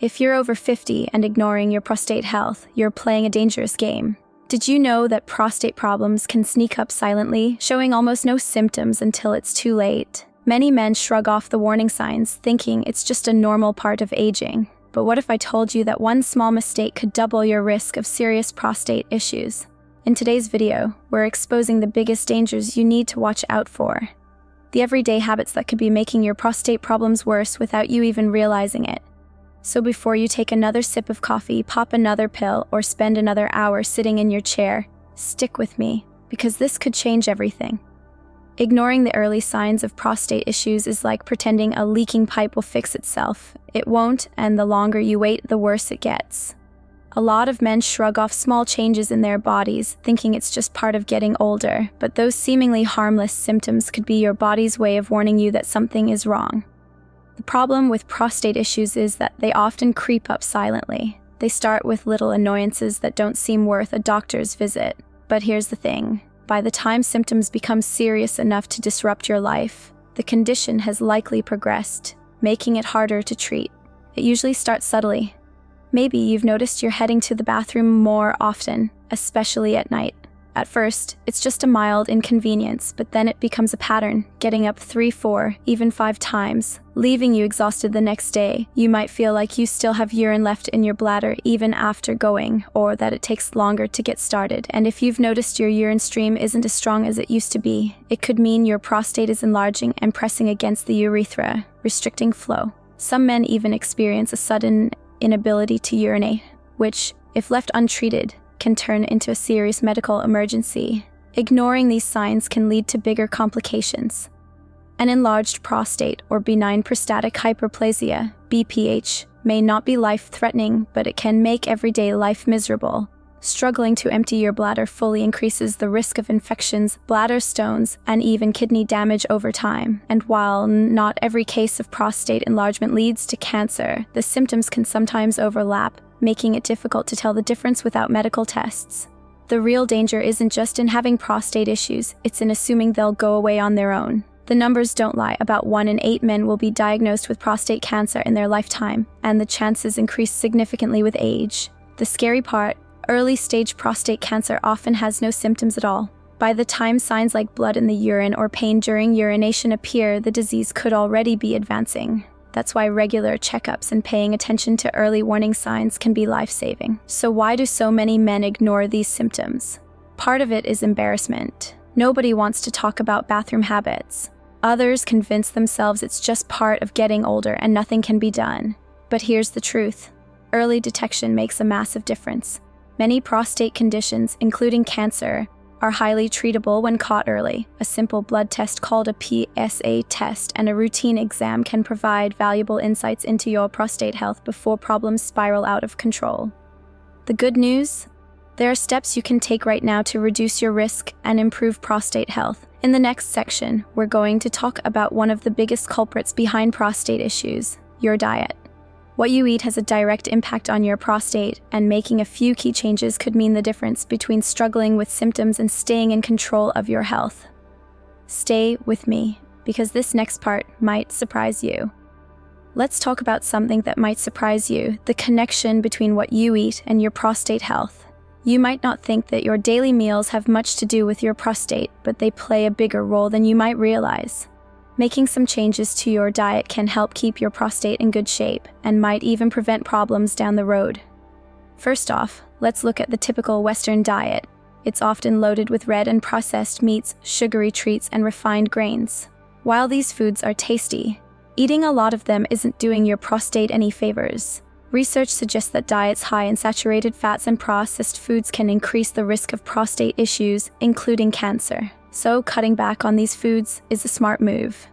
If you're over 50 and ignoring your prostate health, you're playing a dangerous game. Did you know that prostate problems can sneak up silently, showing almost no symptoms until it's too late? Many men shrug off the warning signs, thinking it's just a normal part of aging. But what if I told you that one small mistake could double your risk of serious prostate issues? In today's video, we're exposing the biggest dangers you need to watch out for. The everyday habits that could be making your prostate problems worse without you even realizing it. So before you take another sip of coffee, pop another pill, or spend another hour sitting in your chair, stick with me, because this could change everything. Ignoring the early signs of prostate issues is like pretending a leaking pipe will fix itself. It won't, and the longer you wait, the worse it gets. A lot of men shrug off small changes in their bodies, thinking it's just part of getting older, but those seemingly harmless symptoms could be your body's way of warning you that something is wrong. The problem with prostate issues is that they often creep up silently. They start with little annoyances that don't seem worth a doctor's visit. But here's the thing. By the time symptoms become serious enough to disrupt your life, the condition has likely progressed, making it harder to treat. It usually starts subtly. Maybe you've noticed you're heading to the bathroom more often, especially at night. At first, it's just a mild inconvenience, but then it becomes a pattern, getting up 3, 4, even 5 times, leaving you exhausted the next day. You might feel like you still have urine left in your bladder even after going, or that it takes longer to get started. And if you've noticed your urine stream isn't as strong as it used to be, it could mean your prostate is enlarging and pressing against the urethra, restricting flow. Some men even experience a sudden inability to urinate, which, if left untreated, can turn into a serious medical emergency. Ignoring these signs can lead to bigger complications. An enlarged prostate, or benign prostatic hyperplasia, BPH, may not be life-threatening, but it can make everyday life miserable. Struggling to empty your bladder fully increases the risk of infections, bladder stones, and even kidney damage over time. And while not every case of prostate enlargement leads to cancer, the symptoms can sometimes overlap, making it difficult to tell the difference without medical tests. The real danger isn't just in having prostate issues, it's in assuming they'll go away on their own. The numbers don't lie. About 1 in 8 men will be diagnosed with prostate cancer in their lifetime, and the chances increase significantly with age. The scary part, early-stage prostate cancer often has no symptoms at all. By the time signs like blood in the urine or pain during urination appear, the disease could already be advancing. That's why regular checkups and paying attention to early warning signs can be life-saving. So why do so many men ignore these symptoms? Part of it is embarrassment. Nobody wants to talk about bathroom habits. Others convince themselves it's just part of getting older and nothing can be done. But here's the truth. Early detection makes a massive difference. Many prostate conditions, including cancer, are highly treatable when caught early. A simple blood test called a PSA test and a routine exam can provide valuable insights into your prostate health before problems spiral out of control. The good news? There are steps you can take right now to reduce your risk and improve prostate health. In the next section, we're going to talk about one of the biggest culprits behind prostate issues, your diet. What you eat has a direct impact on your prostate, and making a few key changes could mean the difference between struggling with symptoms and staying in control of your health. Stay with me, because this next part might surprise you. Let's talk about something that might surprise you, the connection between what you eat and your prostate health. You might not think that your daily meals have much to do with your prostate, but they play a bigger role than you might realize. Making some changes to your diet can help keep your prostate in good shape and might even prevent problems down the road. First off, let's look at the typical Western diet. It's often loaded with red and processed meats, sugary treats, and refined grains. While these foods are tasty, eating a lot of them isn't doing your prostate any favors. Research suggests that diets high in saturated fats and processed foods can increase the risk of prostate issues, including cancer. So cutting back on these foods is a smart move.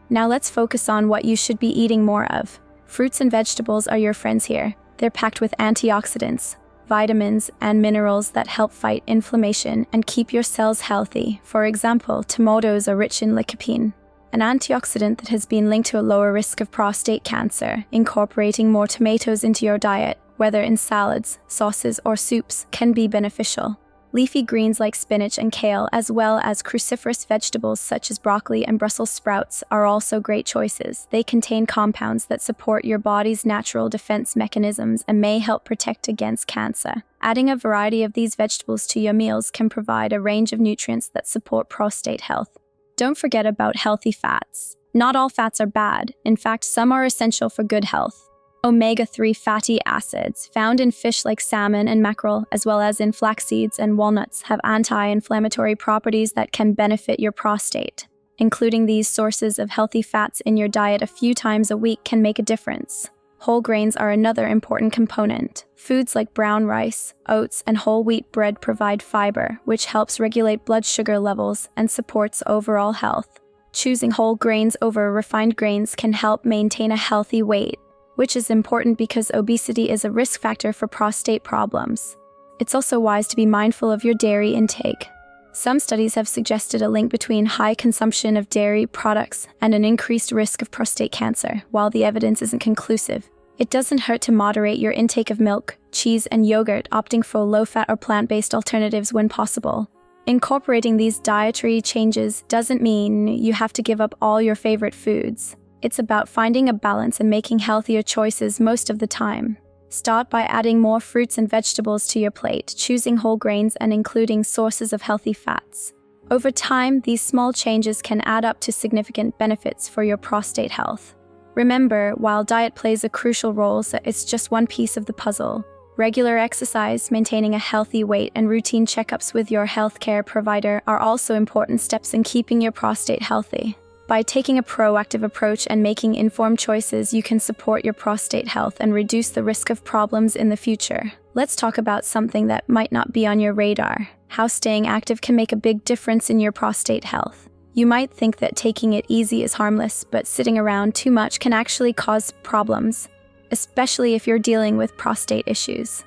Now let's focus on what you should be eating more of. Fruits and vegetables are your friends here. They're packed with antioxidants, vitamins, and minerals that help fight inflammation and keep your cells healthy. For example, tomatoes are rich in lycopene, an antioxidant that has been linked to a lower risk of prostate cancer. Incorporating more tomatoes into your diet, whether in salads, sauces, or soups, can be beneficial. Leafy greens like spinach and kale, as well as cruciferous vegetables such as broccoli and Brussels sprouts, are also great choices. They contain compounds that support your body's natural defense mechanisms and may help protect against cancer. Adding a variety of these vegetables to your meals can provide a range of nutrients that support prostate health. Don't forget about healthy fats. Not all fats are bad. In fact, some are essential for good health. Omega-3 fatty acids, found in fish like salmon and mackerel, as well as in flax seeds and walnuts, have anti-inflammatory properties that can benefit your prostate. Including these sources of healthy fats in your diet a few times a week can make a difference. Whole grains are another important component. Foods like brown rice, oats, and whole wheat bread provide fiber, which helps regulate blood sugar levels and supports overall health. Choosing whole grains over refined grains can help maintain a healthy weight, which is important because obesity is a risk factor for prostate problems. It's also wise to be mindful of your dairy intake. Some studies have suggested a link between high consumption of dairy products and an increased risk of prostate cancer. While the evidence isn't conclusive, it doesn't hurt to moderate your intake of milk, cheese, and yogurt, opting for low-fat or plant-based alternatives when possible. Incorporating these dietary changes doesn't mean you have to give up all your favorite foods. It's about finding a balance and making healthier choices most of the time. Start by adding more fruits and vegetables to your plate, choosing whole grains, and including sources of healthy fats. Over time, these small changes can add up to significant benefits for your prostate health. Remember, while diet plays a crucial role, it's just one piece of the puzzle. Regular exercise, maintaining a healthy weight, and routine checkups with your healthcare provider are also important steps in keeping your prostate healthy. By taking a proactive approach and making informed choices, you can support your prostate health and reduce the risk of problems in the future. Let's talk about something that might not be on your radar: how staying active can make a big difference in your prostate health. You might think that taking it easy is harmless, but sitting around too much can actually cause problems, especially if you're dealing with prostate issues.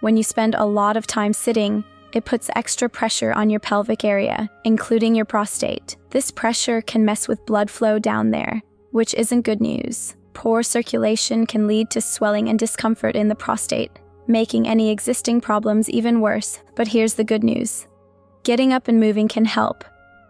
When you spend a lot of time sitting, it puts extra pressure on your pelvic area, including your prostate. This pressure can mess with blood flow down there, which isn't good news. Poor circulation can lead to swelling and discomfort in the prostate, making any existing problems even worse. But here's the good news. Getting up and moving can help.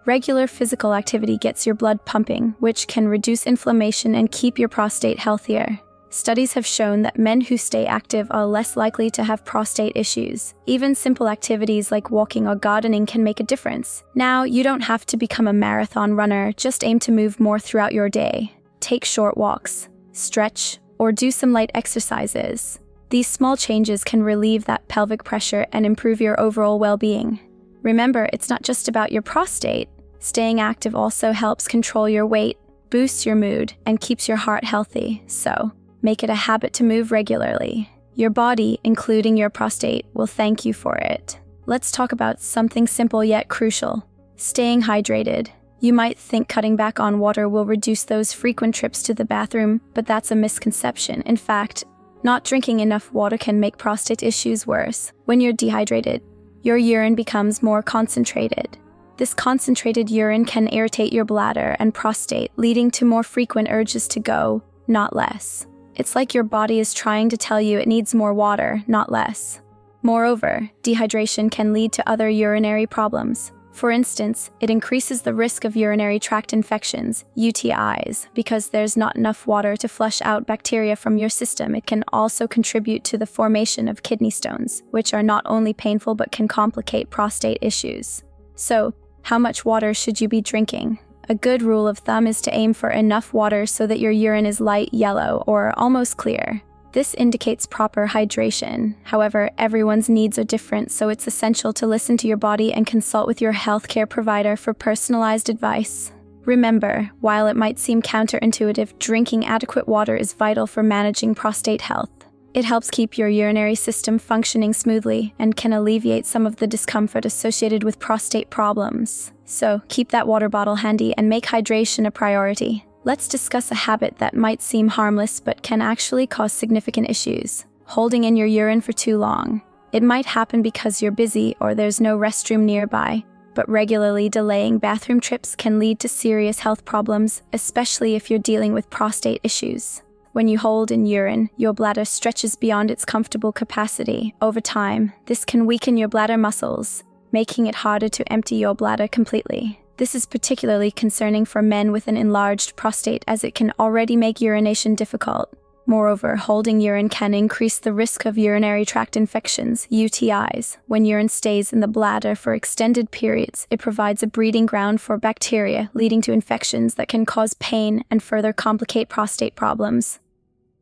Regular physical activity gets your blood pumping, which can reduce inflammation and keep your prostate healthier. Studies have shown that men who stay active are less likely to have prostate issues. Even simple activities like walking or gardening can make a difference. Now, you don't have to become a marathon runner, just aim to move more throughout your day. Take short walks, stretch, or do some light exercises. These small changes can relieve that pelvic pressure and improve your overall well-being. Remember, it's not just about your prostate. Staying active also helps control your weight, boosts your mood, and keeps your heart healthy. So, make it a habit to move regularly. Your body, including your prostate, will thank you for it. Let's talk about something simple yet crucial: staying hydrated. You might think cutting back on water will reduce those frequent trips to the bathroom, but that's a misconception. In fact, not drinking enough water can make prostate issues worse. When you're dehydrated, your urine becomes more concentrated. This concentrated urine can irritate your bladder and prostate, leading to more frequent urges to go, not less. It's like your body is trying to tell you it needs more water, not less. Moreover, dehydration can lead to other urinary problems. For instance, it increases the risk of urinary tract infections, UTIs, because there's not enough water to flush out bacteria from your system. It can also contribute to the formation of kidney stones, which are not only painful but can complicate prostate issues. So, how much water should you be drinking? A good rule of thumb is to aim for enough water so that your urine is light yellow or almost clear. This indicates proper hydration. However, everyone's needs are different, so it's essential to listen to your body and consult with your healthcare provider for personalized advice. Remember, while it might seem counterintuitive, drinking adequate water is vital for managing prostate health. It helps keep your urinary system functioning smoothly and can alleviate some of the discomfort associated with prostate problems. So, keep that water bottle handy and make hydration a priority. Let's discuss a habit that might seem harmless but can actually cause significant issues: holding in your urine for too long. It might happen because you're busy or there's no restroom nearby, but regularly delaying bathroom trips can lead to serious health problems, especially if you're dealing with prostate issues. When you hold in urine, your bladder stretches beyond its comfortable capacity. Over time, this can weaken your bladder muscles, making it harder to empty your bladder completely. This is particularly concerning for men with an enlarged prostate, as it can already make urination difficult. Moreover, holding urine can increase the risk of urinary tract infections, UTIs. When urine stays in the bladder for extended periods, it provides a breeding ground for bacteria, leading to infections that can cause pain and further complicate prostate problems.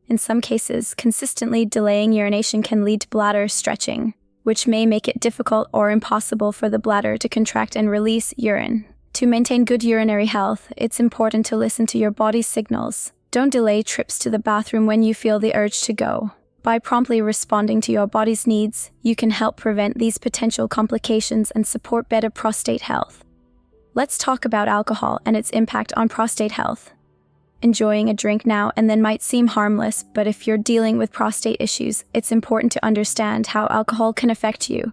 In some cases, consistently delaying urination can lead to bladder stretching, which may make it difficult or impossible for the bladder to contract and release urine. To maintain good urinary health, it's important to listen to your body's signals. Don't delay trips to the bathroom when you feel the urge to go. By promptly responding to your body's needs, you can help prevent these potential complications and support better prostate health. Let's talk about alcohol and its impact on prostate health. Enjoying a drink now and then might seem harmless, but if you're dealing with prostate issues, it's important to understand how alcohol can affect you.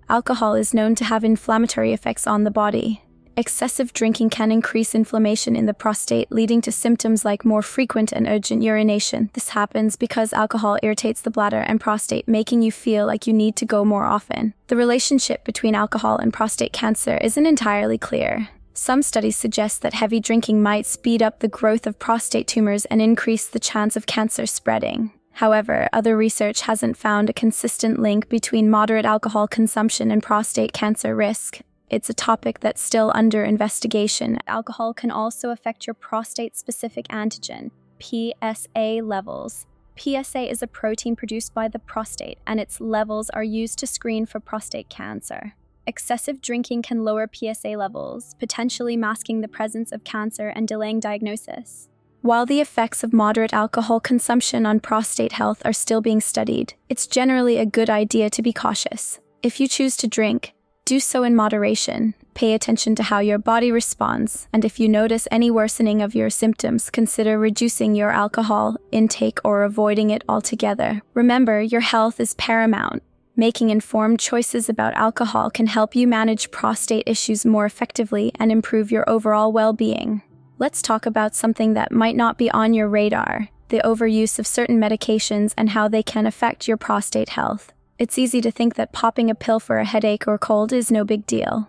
Alcohol is known to have inflammatory effects on the body. Excessive drinking can increase inflammation in the prostate, leading to symptoms like more frequent and urgent urination. This happens because alcohol irritates the bladder and prostate, making you feel like you need to go more often. The relationship between alcohol and prostate cancer isn't entirely clear. Some studies suggest that heavy drinking might speed up the growth of prostate tumors and increase the chance of cancer spreading. However, other research hasn't found a consistent link between moderate alcohol consumption and prostate cancer risk. It's a topic that's still under investigation. Alcohol can also affect your prostate-specific antigen, PSA levels. PSA is a protein produced by the prostate, and its levels are used to screen for prostate cancer. Excessive drinking can lower PSA levels, potentially masking the presence of cancer and delaying diagnosis. While the effects of moderate alcohol consumption on prostate health are still being studied, it's generally a good idea to be cautious. If you choose to drink, do so in moderation. Pay attention to how your body responds, and if you notice any worsening of your symptoms, consider reducing your alcohol intake or avoiding it altogether. Remember, your health is paramount. Making informed choices about alcohol can help you manage prostate issues more effectively and improve your overall well-being. Let's talk about something that might not be on your radar: the overuse of certain medications and how they can affect your prostate health. It's easy to think that popping a pill for a headache or cold is no big deal.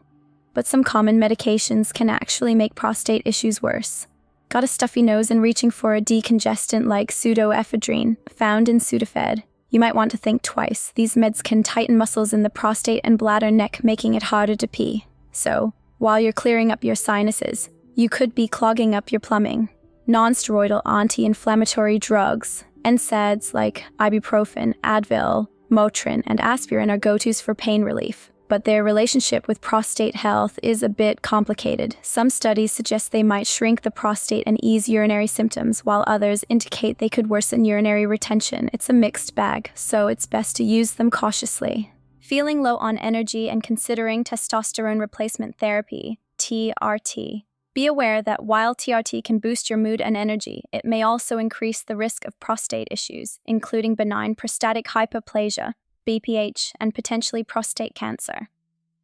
But some common medications can actually make prostate issues worse. Got a stuffy nose and reaching for a decongestant like pseudoephedrine, found in Sudafed? You might want to think twice. These meds can tighten muscles in the prostate and bladder neck, making it harder to pee. So, while you're clearing up your sinuses, you could be clogging up your plumbing. Non-steroidal anti-inflammatory drugs, NSAIDs like ibuprofen, Advil, Motrin, and aspirin are go-tos for pain relief, but their relationship with prostate health is a bit complicated. Some studies suggest they might shrink the prostate and ease urinary symptoms, while others indicate they could worsen urinary retention. It's a mixed bag, so it's best to use them cautiously. Feeling low on energy and considering testosterone replacement therapy, TRT. Be aware that while TRT can boost your mood and energy, it may also increase the risk of prostate issues, including benign prostatic hyperplasia, BPH, and potentially prostate cancer.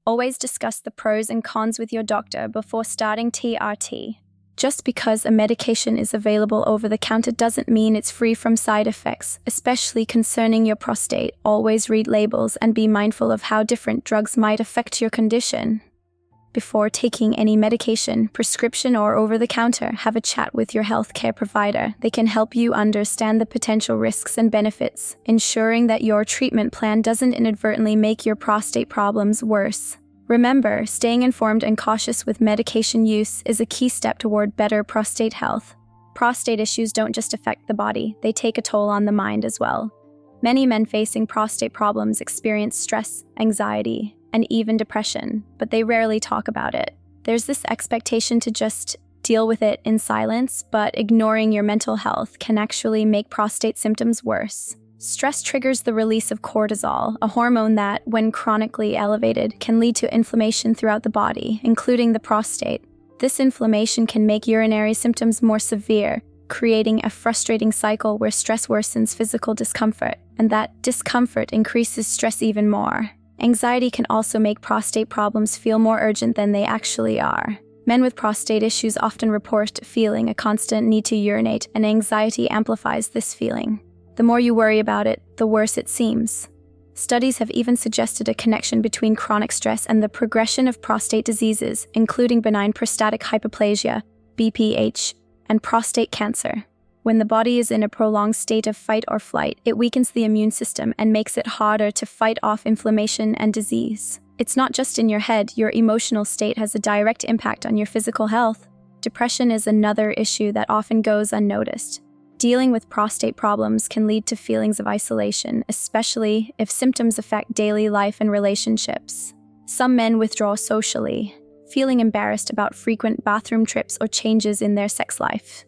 Always discuss the pros and cons with your doctor before starting TRT. Just because a medication is available over the counter doesn't mean it's free from side effects, especially concerning your prostate. Always read labels and be mindful of how different drugs might affect your condition. Before taking any medication, prescription or over-the-counter, have a chat with your healthcare provider. They can help you understand the potential risks and benefits, ensuring that your treatment plan doesn't inadvertently make your prostate problems worse. Remember, staying informed and cautious with medication use is a key step toward better prostate health. Prostate issues don't just affect the body, they take a toll on the mind as well. Many men facing prostate problems experience stress, anxiety, and even depression, but they rarely talk about it. There's this expectation to just deal with it in silence, but ignoring your mental health can actually make prostate symptoms worse. Stress triggers the release of cortisol, a hormone that, when chronically elevated, can lead to inflammation throughout the body, including the prostate. This inflammation can make urinary symptoms more severe, creating a frustrating cycle where stress worsens physical discomfort, and that discomfort increases stress even more. Anxiety can also make prostate problems feel more urgent than they actually are. Men with prostate issues often report feeling a constant need to urinate, and anxiety amplifies this feeling. The more you worry about it, the worse it seems. Studies have even suggested a connection between chronic stress and the progression of prostate diseases, including benign prostatic hyperplasia, BPH, and prostate cancer. When the body is in a prolonged state of fight or flight, it weakens the immune system and makes it harder to fight off inflammation and disease. It's not just in your head, your emotional state has a direct impact on your physical health. Depression is another issue that often goes unnoticed. Dealing with prostate problems can lead to feelings of isolation, especially if symptoms affect daily life and relationships. Some men withdraw socially, feeling embarrassed about frequent bathroom trips or changes in their sex life.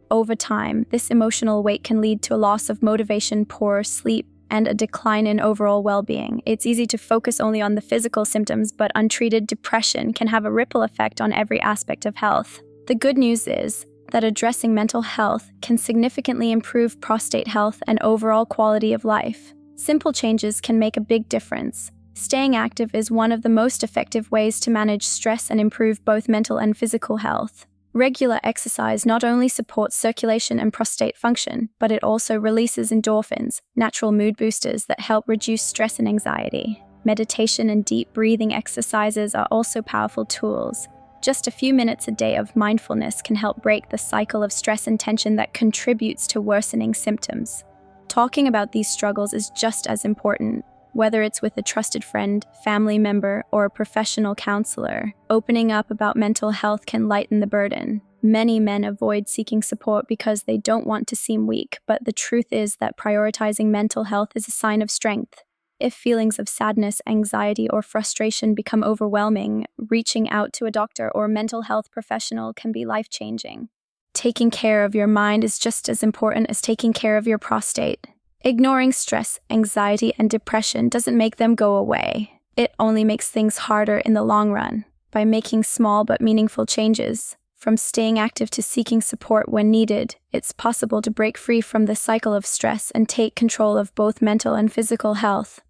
Over time, this emotional weight can lead to a loss of motivation, poor sleep, and a decline in overall well-being. It's easy to focus only on the physical symptoms, but untreated depression can have a ripple effect on every aspect of health. The good news is that addressing mental health can significantly improve prostate health and overall quality of life. Simple changes can make a big difference. Staying active is one of the most effective ways to manage stress and improve both mental and physical health. Regular exercise not only supports circulation and prostate function, but it also releases endorphins, natural mood boosters that help reduce stress and anxiety. Meditation and deep breathing exercises are also powerful tools. Just a few minutes a day of mindfulness can help break the cycle of stress and tension that contributes to worsening symptoms. Talking about these struggles is just as important. Whether it's with a trusted friend, family member, or a professional counselor, opening up about mental health can lighten the burden. Many men avoid seeking support because they don't want to seem weak, but the truth is that prioritizing mental health is a sign of strength. If feelings of sadness, anxiety, or frustration become overwhelming, reaching out to a doctor or mental health professional can be life-changing. Taking care of your mind is just as important as taking care of your prostate. Ignoring stress, anxiety, and depression doesn't make them go away. It only makes things harder in the long run. By making small but meaningful changes, from staying active to seeking support when needed, it's possible to break free from the cycle of stress and take control of both mental and physical health.